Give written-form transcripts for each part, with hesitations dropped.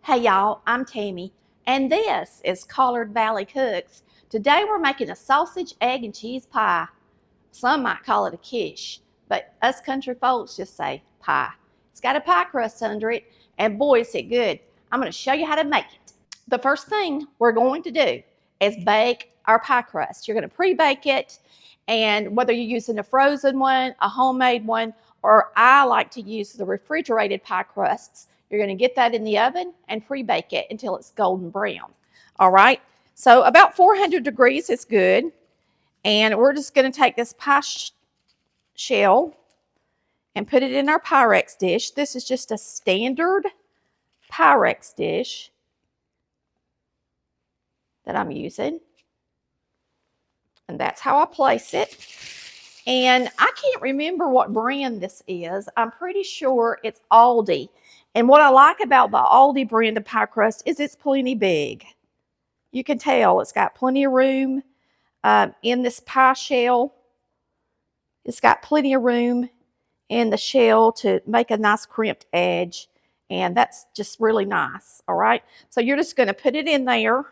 Hey y'all, I'm Tammy, and this is Collard Valley Cooks. Today we're making a sausage, egg, and cheese pie. Some might call it a quiche, but us country folks just say pie. It's got a pie crust under it, and boy, is it good. I'm going to show you how to make it. The first thing we're going to do is bake our pie crust. You're going to pre-bake it, and whether you're using a frozen one, a homemade one, or I like to use the refrigerated pie crusts, you're going to get that in the oven and pre-bake it until it's golden brown. All right, so about 400 degrees is good. And we're just going to take this pie shell and put it in our Pyrex dish. This is just a standard Pyrex dish that I'm using. And that's how I place it. And I can't remember what brand this is. I'm pretty sure it's Aldi. And what I like about the Aldi brand of pie crust is it's plenty big. You can tell it's got plenty of room in this pie shell. It's got plenty of room in the shell to make a nice crimped edge. And that's just really nice. All right. So you're just going to put it in there.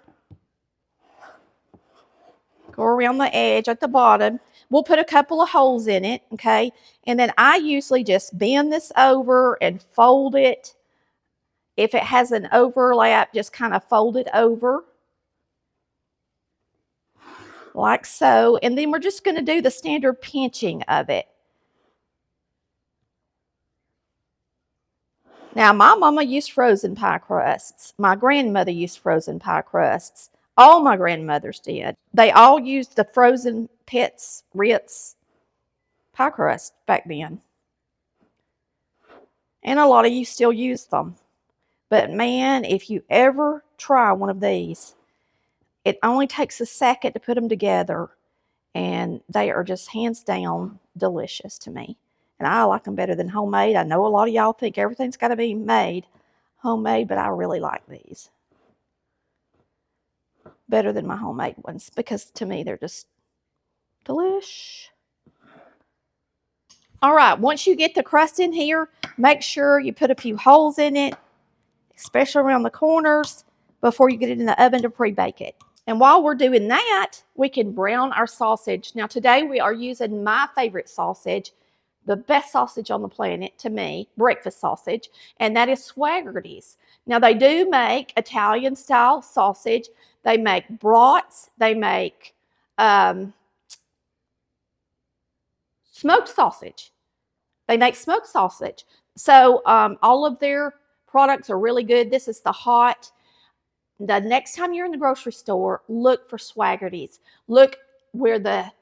Go around the edge at the bottom. We'll put a couple of holes in it, okay? And then I usually just bend this over and fold it. If it has an overlap, just kind of fold it over. Like so. And then we're just going to do the standard pinching of it. Now, my mama used frozen pie crusts. My grandmother used frozen pie crusts. All my grandmothers did. They all used the frozen Ritz pie crust back then. And a lot of you still use them. But man, if you ever try one of these, it only takes a second to put them together. And they are just hands down delicious to me. And I like them better than homemade. I know a lot of y'all think everything's got to be made homemade, but I really like these better than my homemade ones because to me they're just delish. All right, once you get the crust in here, make sure you put a few holes in it, especially around the corners, before you get it in the oven to pre-bake it. And while we're doing that, we can brown our sausage. Now today we are using my favorite sausage, the best sausage on the planet to me, breakfast sausage, and that is Swaggerty's. Now they do make Italian style sausage. They make brats. They make smoked sausage. They make smoked sausage. So all of their products are really good. This is the hot. The next time you're in the grocery store, look for Swaggerty's. Look where the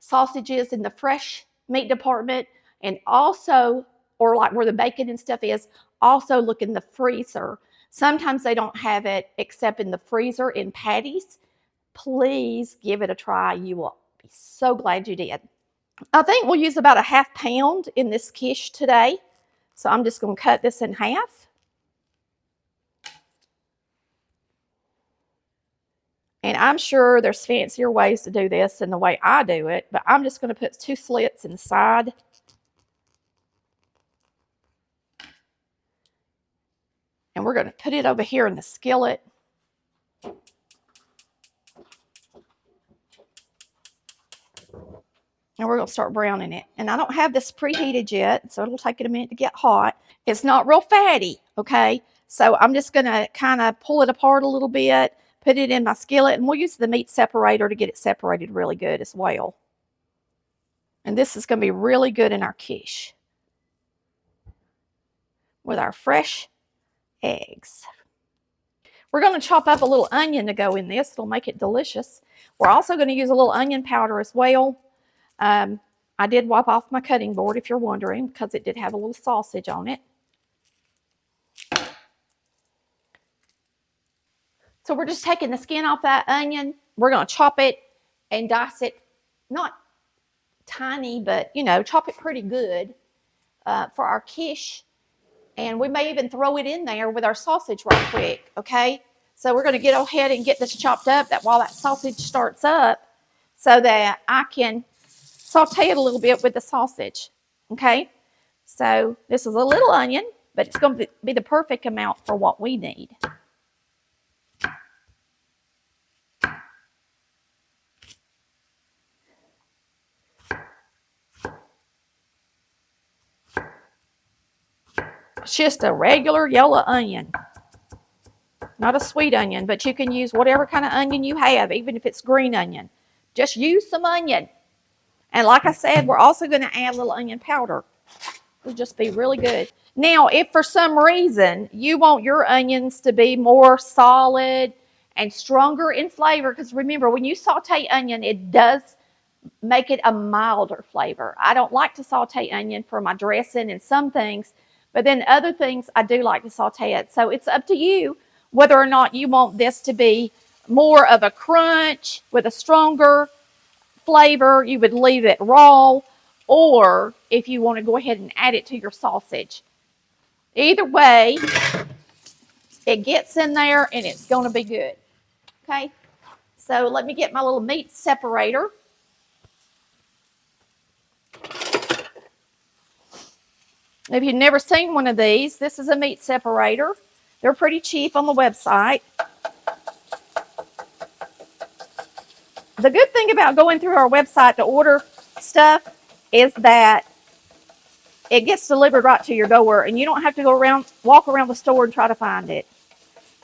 sausage is in the fresh meat department, and also, or like where the bacon and stuff is, also look in the freezer. Sometimes they don't have it except in the freezer in patties. Please give it a try. You will be so glad you did. I think we'll use about a ½ pound in this quiche today. So I'm just going to cut this in half. And I'm sure there's fancier ways to do this than the way I do it, but I'm just going to put 2 slits inside. And we're going to put it over here in the skillet. And we're going to start browning it. And I don't have this preheated yet, so it'll take it a minute to get hot. It's not real fatty, okay? So I'm just going to kind of pull it apart a little bit, put it in my skillet, and we'll use the meat separator to get it separated really good as well. And this is going to be really good in our quiche with our fresh eggs. We're going to chop up a little onion to go in this. It'll make it delicious. We're also going to use a little onion powder as well. I did wipe off my cutting board, if you're wondering, because it did have a little sausage on it. So we're just taking the skin off that onion. We're going to chop it and dice it, not tiny, but, you know, chop it pretty good for our quiche. And we may even throw it in there with our sausage right quick, okay? So we're going to get ahead and get this chopped up while that sausage starts up so that I can saute it a little bit with the sausage, okay? So this is a little onion. but it's going to be the perfect amount for what we need. It's just a regular yellow onion. Not a sweet onion, but you can use whatever kind of onion you have, even if it's green onion. Just use some onion. And like I said, we're also going to add a little onion powder. It'll just be really good. Now, if for some reason you want your onions to be more solid and stronger in flavor, because remember, when you saute onion, it does make it a milder flavor. I don't like to saute onion for my dressing and some things, but then other things I do like to saute it. So it's up to you whether or not you want this to be more of a crunch with a stronger flavor. You would leave it raw, or if you want to go ahead and add it to your sausage. Either way, it gets in there and it's going to be good. Okay, so let me get my little meat separator. If you've never seen one of these, this is a meat separator. They're pretty cheap on the website. The good thing about going through our website to order stuff is that it gets delivered right to your door, and you don't have to walk around the store and try to find it.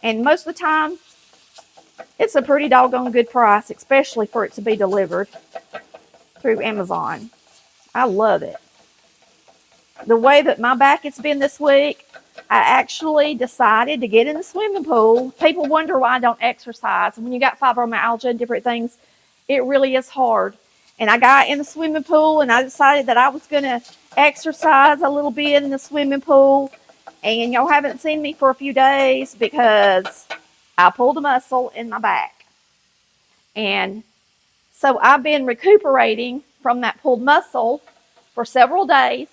And most of the time, it's a pretty doggone good price, especially for it to be delivered through Amazon. I love it. The way that my back has been this week, I actually decided to get in the swimming pool. People wonder why I don't exercise. And when you got fibromyalgia and different things, it really is hard. And I got in the swimming pool and I decided that I was going to exercise a little bit in the swimming pool. And y'all haven't seen me for a few days because I pulled a muscle in my back. And so I've been recuperating from that pulled muscle for several days.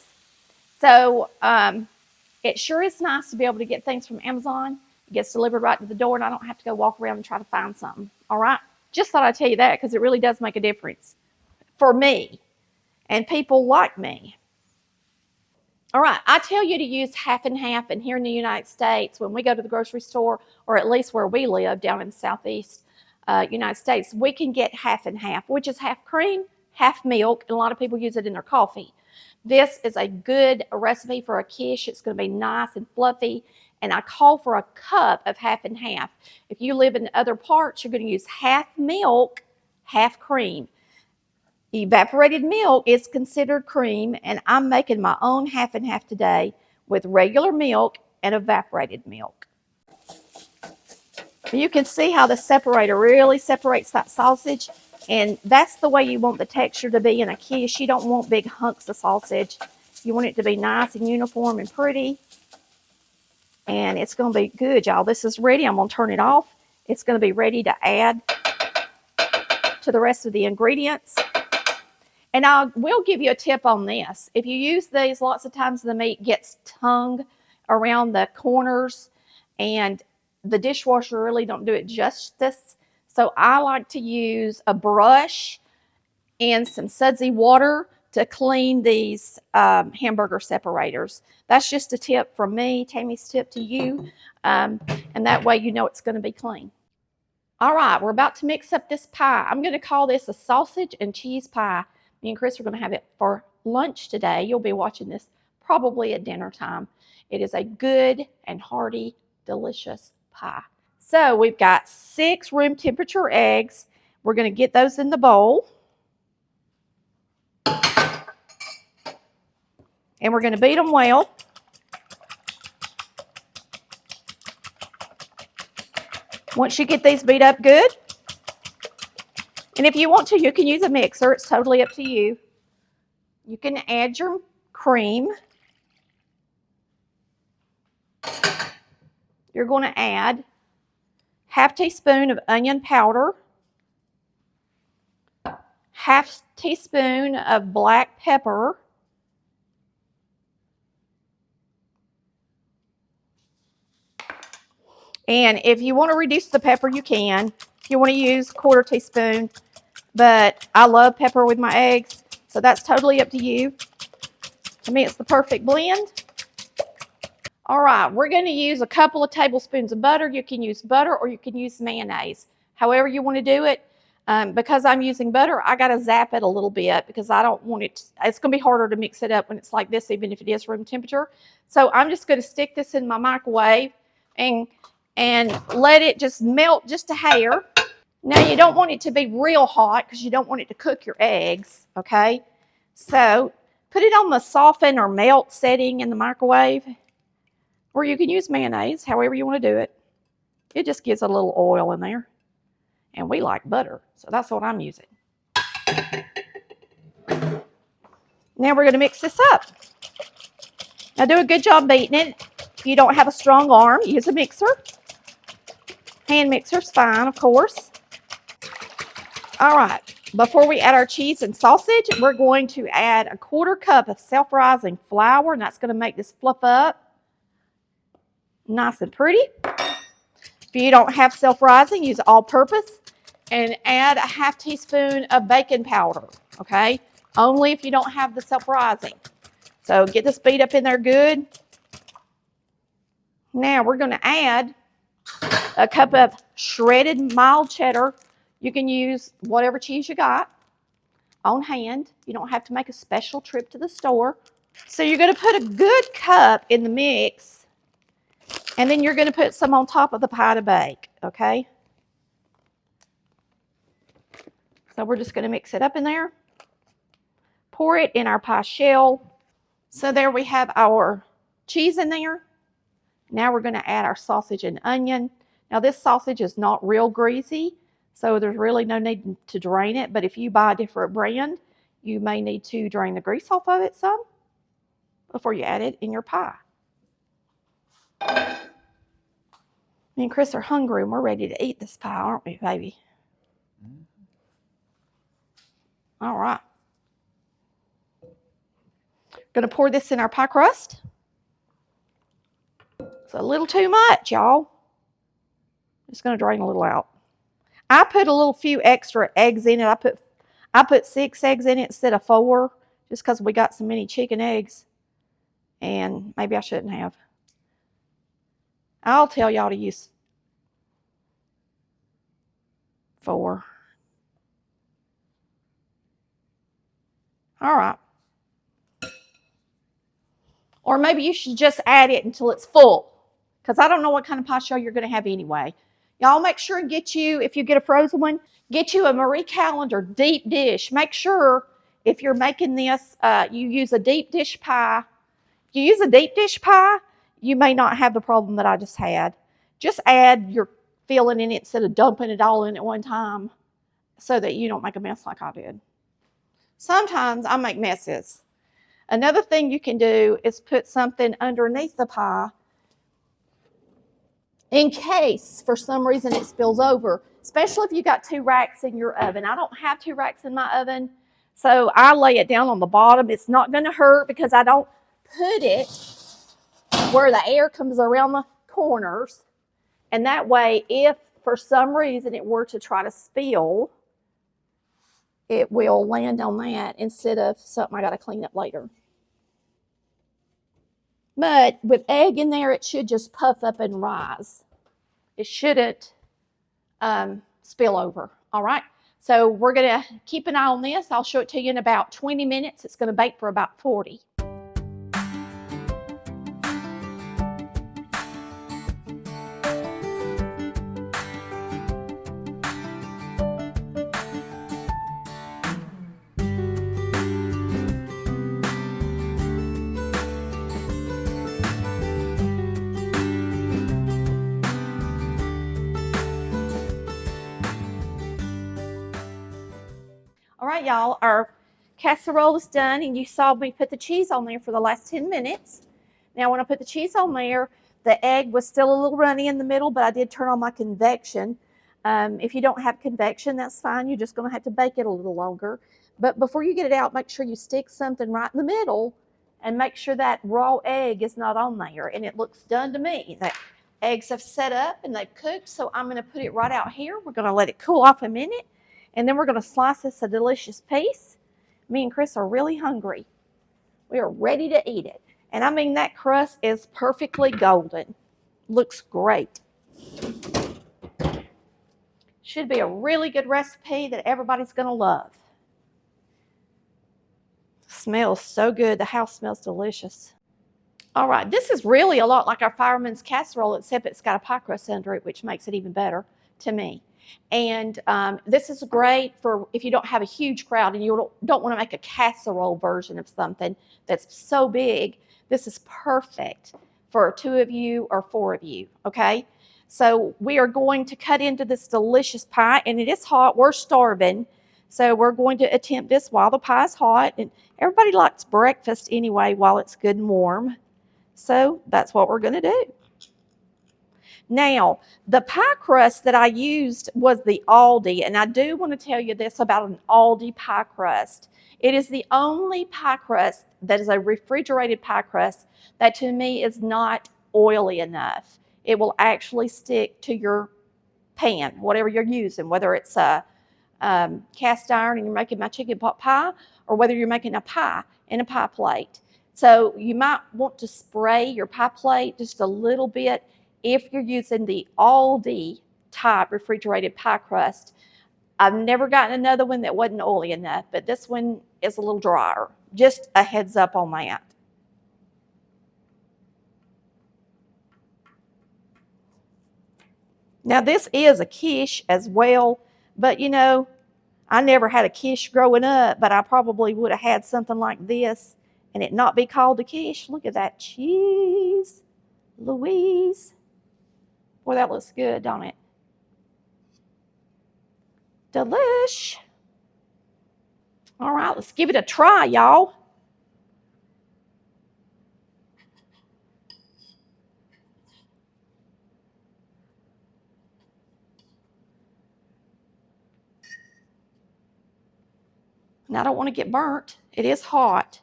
So it sure is nice to be able to get things from Amazon. It gets delivered right to the door, and I don't have to go walk around and try to find something. All right? Just thought I'd tell you that because it really does make a difference for me and people like me. All right, I tell you to use half and half, and here in the United States, when we go to the grocery store, or at least where we live down in the southeast United States, we can get half and half, which is half cream, half milk, and a lot of people use it in their coffee. This is a good recipe for a quiche. It's going to be nice and fluffy, and I call for a cup of half and half. If you live in other parts, you're going to use half milk, half cream. Evaporated milk is considered cream, and I'm making my own half and half today with regular milk and evaporated milk. You can see how the separator really separates that sausage, and that's the way you want the texture to be in a quiche. You don't want big hunks of sausage. You want it to be nice and uniform and pretty, and it's going to be good, y'all. This is ready. I'm going to turn it off. It's going to be ready to add to the rest of the ingredients. And I will give you a tip on this. If you use these, lots of times the meat gets tongue around the corners, and the dishwasher really don't do it justice. So I like to use a brush and some sudsy water to clean these hamburger separators. That's just a tip from me, Tammy's tip to you, and that way you know it's going to be clean. All right, we're about to mix up this pie. I'm going to call this a sausage and cheese pie. Me and Chris are going to have it for lunch today. You'll be watching this probably at dinner time. It is a good and hearty, delicious pie. So we've got 6 room temperature eggs. We're going to get those in the bowl. And we're going to beat them well. Once you get these beat up good, and if you want to, you can use a mixer. It's totally up to you. You can add your cream. You're going to add half teaspoon of onion powder, half teaspoon of black pepper, and if you want to reduce the pepper, you can. If you want to use 1/4 teaspoon, but I love pepper with my eggs, so that's totally up to you. To me, it's the perfect blend. All right, we're going to use a couple of tablespoons of butter. You can use butter or you can use mayonnaise, however you want to do it. Because I'm using butter, I got to zap it a little bit because I don't want it, it's going to be harder to mix it up when it's like this, even if it is room temperature. So I'm just going to stick this in my microwave and let it just melt just a hair. Now you don't want it to be real hot because you don't want it to cook your eggs, okay? So put it on the soften or melt setting in the microwave, or you can use mayonnaise, however you want to do it. It just gives a little oil in there. And we like butter, so that's what I'm using. Now we're going to mix this up. Now do a good job beating it. If you don't have a strong arm, use a mixer. Hand mixer's fine, of course. All right, before we add our cheese and sausage, we're going to add a 1/4 cup of self-rising flour, and that's going to make this fluff up nice and pretty. If you don't have self-rising, use all-purpose. And add a 1/2 teaspoon of baking powder, okay? Only if you don't have the self-rising. So get this beat up in there good. Now we're going to add a cup of shredded mild cheddar. You can use whatever cheese you got on hand. You don't have to make a special trip to the store. So you're going to put a good cup in the mix, and then you're going to put some on top of the pie to bake, okay? So we're just going to mix it up in there. Pour it in our pie shell. So there we have our cheese in there. Now we're going to add our sausage and onion. Now this sausage is not real greasy, so there's really no need to drain it. But if you buy a different brand, you may need to drain the grease off of it some before you add it in your pie. Me and Chris are hungry and we're ready to eat this pie, aren't we, baby? All right. Going to pour this in our pie crust. It's a little too much, y'all. Just going to drain a little out. I put a little few extra eggs in it. I put 6 eggs in it instead of 4, just because we got so many chicken eggs. And maybe I shouldn't have. I'll tell y'all to use 4. All right. Or maybe you should just add it until it's full, because I don't know what kind of pie shell you're going to have anyway. Y'all make sure and get you, if you get a frozen one, get you a Marie Callender deep dish. Make sure if you're making this, you use a deep dish pie. If you use a deep dish pie, you may not have the problem that I just had. Just add your filling in it instead of dumping it all in at one time so that you don't make a mess like I did. Sometimes I make messes. Another thing you can do is put something underneath the pie in case for some reason it spills over, especially if you got 2 racks in your oven. I don't have 2 racks in my oven, so I lay it down on the bottom. It's not going to hurt because I don't put it where the air comes around the corners. And that way, if for some reason it were to try to spill, it will land on that instead of something I got to clean up later. But with egg in there, it should just puff up and rise. It shouldn't spill over. All right. So we're going to keep an eye on this. I'll show it to you in about 20 minutes. It's going to bake for about 40. All right, y'all, our casserole is done, and you saw me put the cheese on there for the last 10 minutes. Now, when I put the cheese on there, the egg was still a little runny in the middle, but I did turn on my convection. If you don't have convection, that's fine. You're just going to have to bake it a little longer. But before you get it out, make sure you stick something right in the middle and make sure that raw egg is not on there. And it looks done to me. The eggs have set up and they've cooked, so I'm going to put it right out here. We're going to let it cool off a minute. And then we're going to slice this a delicious piece. Me and Chris are really hungry. We are ready to eat it. And I mean, that crust is perfectly golden. Looks great. Should be a really good recipe that everybody's going to love. Smells so good. The house smells delicious. All right, this is really a lot like our fireman's casserole, except it's got a pie crust under it, which makes it even better to me. And this is great for if you don't have a huge crowd and you don't want to make a casserole version of something that's so big. This is perfect for 2 of you or 4 of you, okay? So we are going to cut into this delicious pie, and it is hot. We're starving, so we're going to attempt this while the pie is hot. And everybody likes breakfast anyway while it's good and warm. So that's what we're going to do. Now, the pie crust that I used was the Aldi, and I do want to tell you this about an Aldi pie crust. It is the only pie crust that is a refrigerated pie crust that to me is not oily enough. It will actually stick to your pan, whatever you're using, whether it's a cast iron and you're making my chicken pot pie, or whether you're making a pie in a pie plate. So you might want to spray your pie plate just a little bit if you're using the Aldi type refrigerated pie crust. I've never gotten another one that wasn't oily enough, but this one is a little drier. Just a heads up on that. Now this is a quiche as well, but you know, I never had a quiche growing up, but I probably would have had something like this and it not be called a quiche. Look at that cheese, Louise. Boy, that looks good, don't it? Delish. All right, let's give it a try, y'all. Now, I don't want to get burnt. It is hot.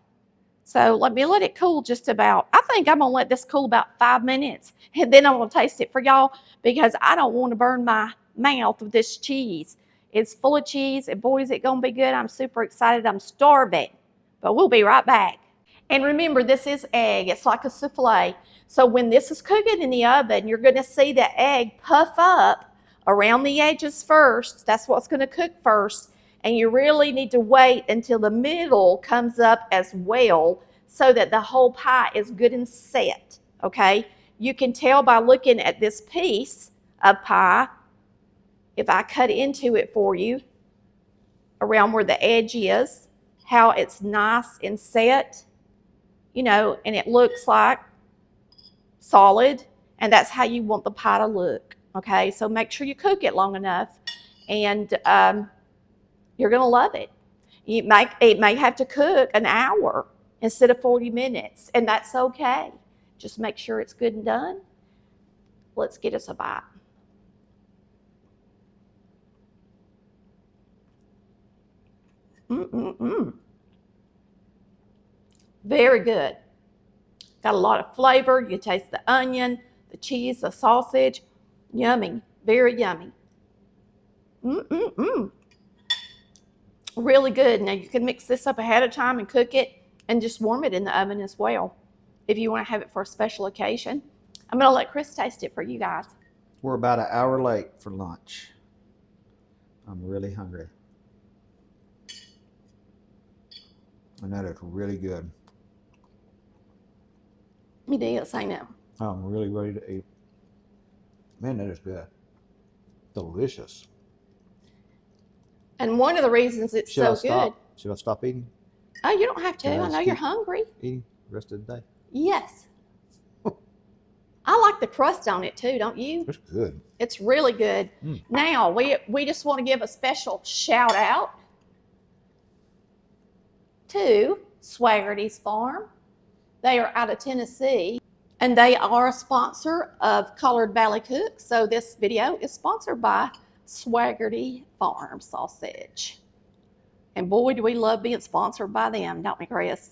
So let it cool just about, I think I'm going to let this cool about 5 minutes. And then I'm going to taste it for y'all because I don't want to burn my mouth with this cheese. It's full of cheese, and boy, is it going to be good. I'm super excited. I'm starving. But we'll be right back. And remember, this is egg. It's like a souffle. So when this is cooking in the oven, you're going to see the egg puff up around the edges first. That's what's going to cook first. And you really need to wait until the middle comes up as well so that the whole pie is good and set, okay? You can tell by looking at this piece of pie, if I cut into it for you, around where the edge is, how it's nice and set, you know, and it looks like solid, and that's how you want the pie to look, okay? So make sure you cook it long enough, and you're going to love it. It may have to cook an hour instead of 40 minutes, and that's okay. Just make sure it's good and done. Let's get us a bite. Very good. Got a lot of flavor. You taste the onion, the cheese, the sausage. Yummy. Very yummy. Really good. Now you can mix this up ahead of time and cook it and just warm it in the oven as well if you want to have it for a special occasion. I'm going to let Chris taste it for you guys. We're about an hour late for lunch. I'm really hungry. And that is really good. It is, I know. I'm really ready to eat. Man, that is good. Delicious. And one of the reasons it's so good. Should I stop eating? Oh, you don't have to. I know you're hungry. Eating the rest of the day? Yes. I like the crust on it too, don't you? It's good. It's really good. Now, we just want to give a special shout out to Swaggerty's Farm. They are out of Tennessee, and they are a sponsor of Collard Valley Cooks. So this video is sponsored by Swaggerty Farm Sausage. And boy, do we love being sponsored by them, don't we, Chris?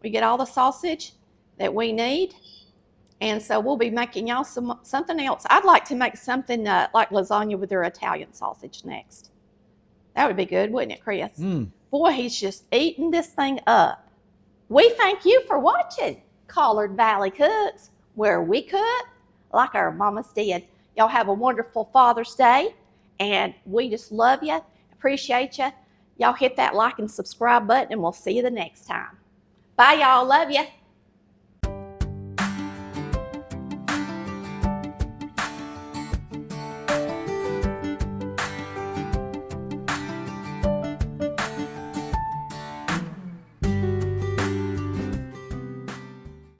We get all the sausage that we need. And so we'll be making y'all something else. I'd like to make something like lasagna with their Italian sausage next. That would be good, wouldn't it, Chris? Boy, he's just eating this thing up. We thank you for watching. Collard Valley Cooks, where we cook like our mamas did. Y'all have a wonderful Father's Day, and we just love you, appreciate you. Y'all hit that like and subscribe button, and we'll see you the next time. Bye, y'all. Love you.